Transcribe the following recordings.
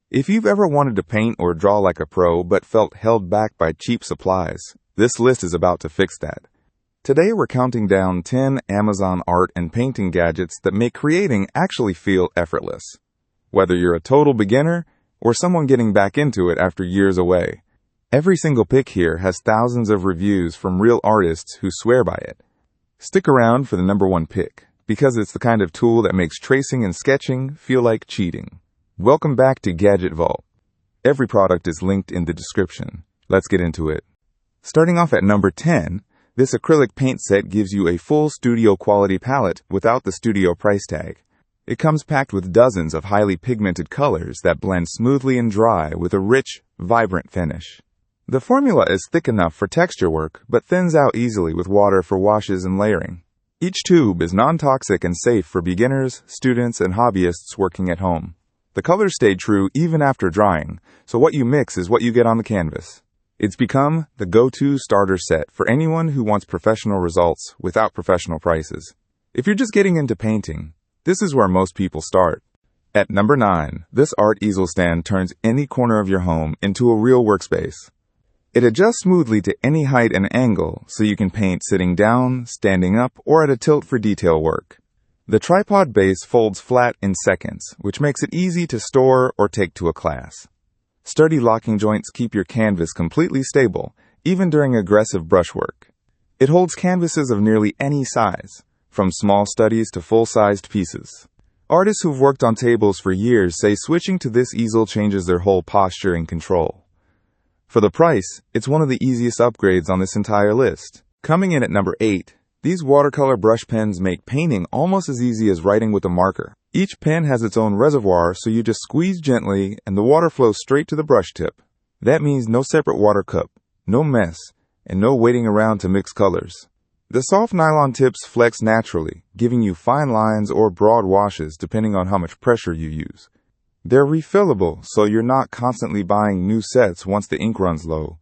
If you've ever wanted to paint or draw like a pro but felt held back by cheap supplies, this list is about to fix that. Today we're counting down 10 Amazon art and painting gadgets that make creating actually feel effortless. Whether you're a total beginner or someone getting back into it after years away, every single pick here has thousands of reviews from real artists who swear by it. Stick around for the number one pick, because it's the kind of tool that makes tracing and sketching feel like cheating. Welcome back to Gadget Vault. Every product is linked in the description. Let's get into it. Starting off at number 10, this acrylic paint set gives you a full studio quality palette without the studio price tag. It comes packed with dozens of highly pigmented colors that blend smoothly and dry with a rich, vibrant finish. The formula is thick enough for texture work, but thins out easily with water for washes and layering. Each tube is non-toxic and safe for beginners, students, and hobbyists working at home. The colors stay true even after drying, so what you mix is what you get on the canvas. It's become the go-to starter set for anyone who wants professional results without professional prices. If you're just getting into painting, this is where most people start. At number 9, this art easel stand turns any corner of your home into a real workspace. It adjusts smoothly to any height and angle, so you can paint sitting down, standing up, or at a tilt for detail work. The tripod base folds flat in seconds, which makes it easy to store or take to a class. Sturdy locking joints keep your canvas completely stable, even during aggressive brushwork. It holds canvases of nearly any size, from small studies to full-sized pieces. Artists who've worked on tables for years say switching to this easel changes their whole posture and control. For the price, it's one of the easiest upgrades on this entire list. Coming in at number 8, these watercolor brush pens make painting almost as easy as writing with a marker. Each pen has its own reservoir, so you just squeeze gently and the water flows straight to the brush tip. That means no separate water cup, no mess, and no waiting around to mix colors. The soft nylon tips flex naturally, giving you fine lines or broad washes depending on how much pressure you use. They're refillable, so you're not constantly buying new sets once the ink runs low.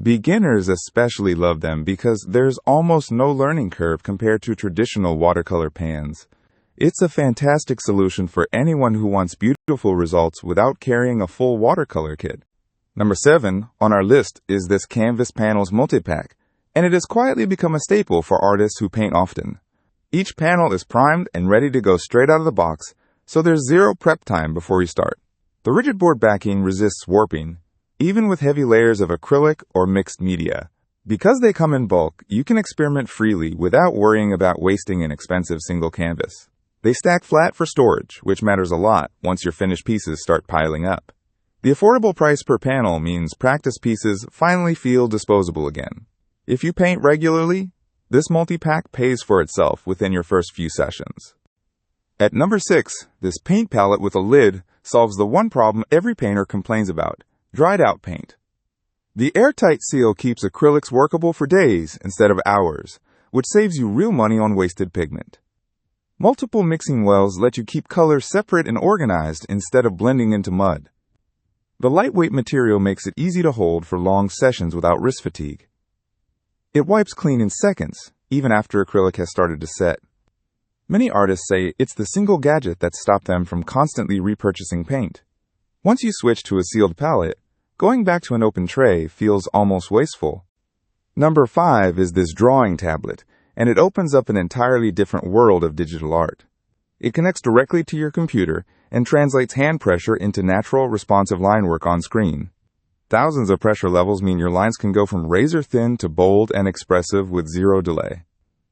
Beginners especially love them because there's almost no learning curve compared to traditional watercolor pans. It's a fantastic solution for anyone who wants beautiful results without carrying a full watercolor kit. Number 7 on our list is this Canvas Panels Multi-Pack, and it has quietly become a staple for artists who paint often. Each panel is primed and ready to go straight out of the box, so there's zero prep time before you start. The rigid board backing resists warping, even with heavy layers of acrylic or mixed media. Because they come in bulk, you can experiment freely without worrying about wasting an expensive single canvas. They stack flat for storage, which matters a lot once your finished pieces start piling up. The affordable price per panel means practice pieces finally feel disposable again. If you paint regularly, this multi-pack pays for itself within your first few sessions. At number 6, this paint palette with a lid solves the one problem every painter complains about: dried out paint. The airtight seal keeps acrylics workable for days instead of hours, which saves you real money on wasted pigment. Multiple mixing wells let you keep colors separate and organized instead of blending into mud. The lightweight material makes it easy to hold for long sessions without wrist fatigue. It wipes clean in seconds, even after acrylic has started to set. Many artists say it's the single gadget that stopped them from constantly repurchasing paint. Once you switch to a sealed palette, going back to an open tray feels almost wasteful. Number 5 is this drawing tablet, and it opens up an entirely different world of digital art. It connects directly to your computer and translates hand pressure into natural, responsive line work on screen. Thousands of pressure levels mean your lines can go from razor thin to bold and expressive with zero delay.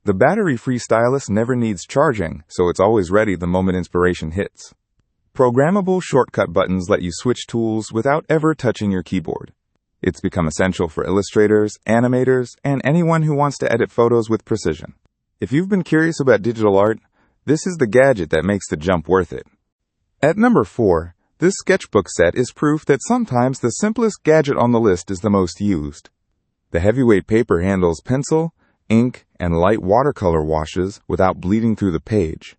The battery-free stylus never needs charging, so it's always ready the moment inspiration hits. Programmable shortcut buttons let you switch tools without ever touching your keyboard. It's become essential for illustrators, animators, and anyone who wants to edit photos with precision. If you've been curious about digital art, this is the gadget that makes the jump worth it. At number 4, this sketchbook set is proof that sometimes the simplest gadget on the list is the most used. The heavyweight paper handles pencil, ink, and light watercolor washes without bleeding through the page.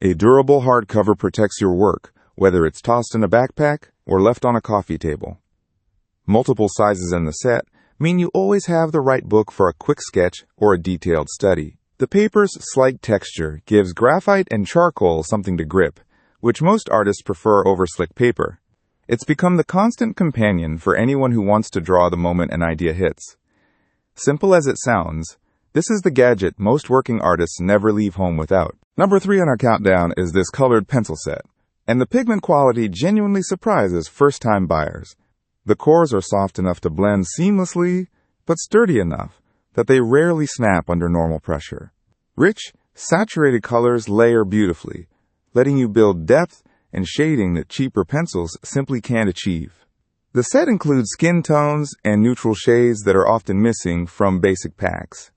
A durable hardcover protects your work, whether it's tossed in a backpack or left on a coffee table. Multiple sizes in the set mean you always have the right book for a quick sketch or a detailed study. The paper's slight texture gives graphite and charcoal something to grip, which most artists prefer over slick paper. It's become the constant companion for anyone who wants to draw the moment an idea hits. Simple as it sounds, this is the gadget most working artists never leave home without. Number 3 on our countdown is this colored pencil set, and the pigment quality genuinely surprises first-time buyers. The cores are soft enough to blend seamlessly, but sturdy enough that they rarely snap under normal pressure. Rich, saturated colors layer beautifully, letting you build depth and shading that cheaper pencils simply can't achieve. The set includes skin tones and neutral shades that are often missing from basic packs.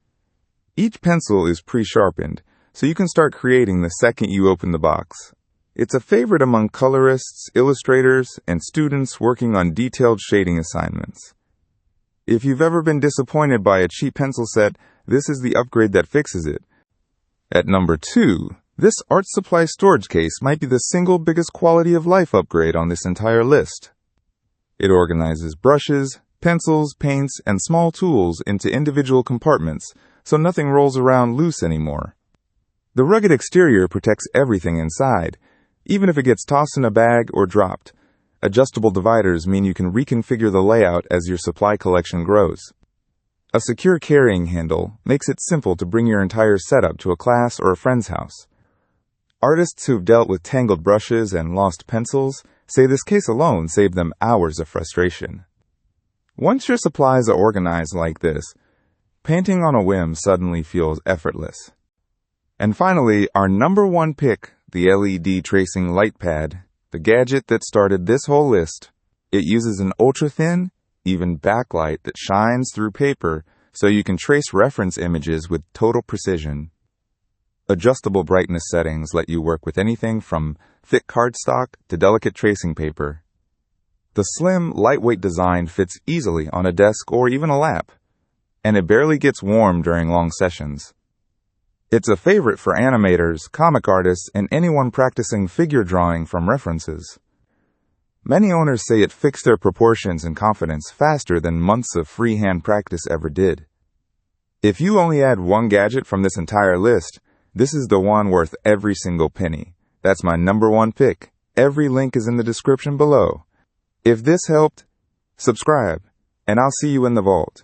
Each pencil is pre-sharpened, so you can start creating the second you open the box. It's a favorite among colorists, illustrators, and students working on detailed shading assignments. If you've ever been disappointed by a cheap pencil set, this is the upgrade that fixes it. At number 2, this art supply storage case might be the single biggest quality of life upgrade on this entire list. It organizes brushes, pencils, paints, and small tools into individual compartments, so nothing rolls around loose anymore. The rugged exterior protects everything inside, even if it gets tossed in a bag or dropped. Adjustable dividers mean you can reconfigure the layout as your supply collection grows. A secure carrying handle makes it simple to bring your entire setup to a class or a friend's house. Artists who've dealt with tangled brushes and lost pencils say this case alone saved them hours of frustration. Once your supplies are organized like this, painting on a whim suddenly feels effortless. And finally, our number 1 pick, the LED Tracing Light Pad, the gadget that started this whole list. It uses an ultra-thin, even backlight that shines through paper so you can trace reference images with total precision. Adjustable brightness settings let you work with anything from thick cardstock to delicate tracing paper. The slim, lightweight design fits easily on a desk or even a lap, and it barely gets warm during long sessions. It's a favorite for animators, comic artists, and anyone practicing figure drawing from references. Many owners say it fixed their proportions and confidence faster than months of freehand practice ever did. If you only add one gadget from this entire list, this is the one worth every single penny. That's my number 1 pick. Every link is in the description below. If this helped, subscribe, and I'll see you in the vault.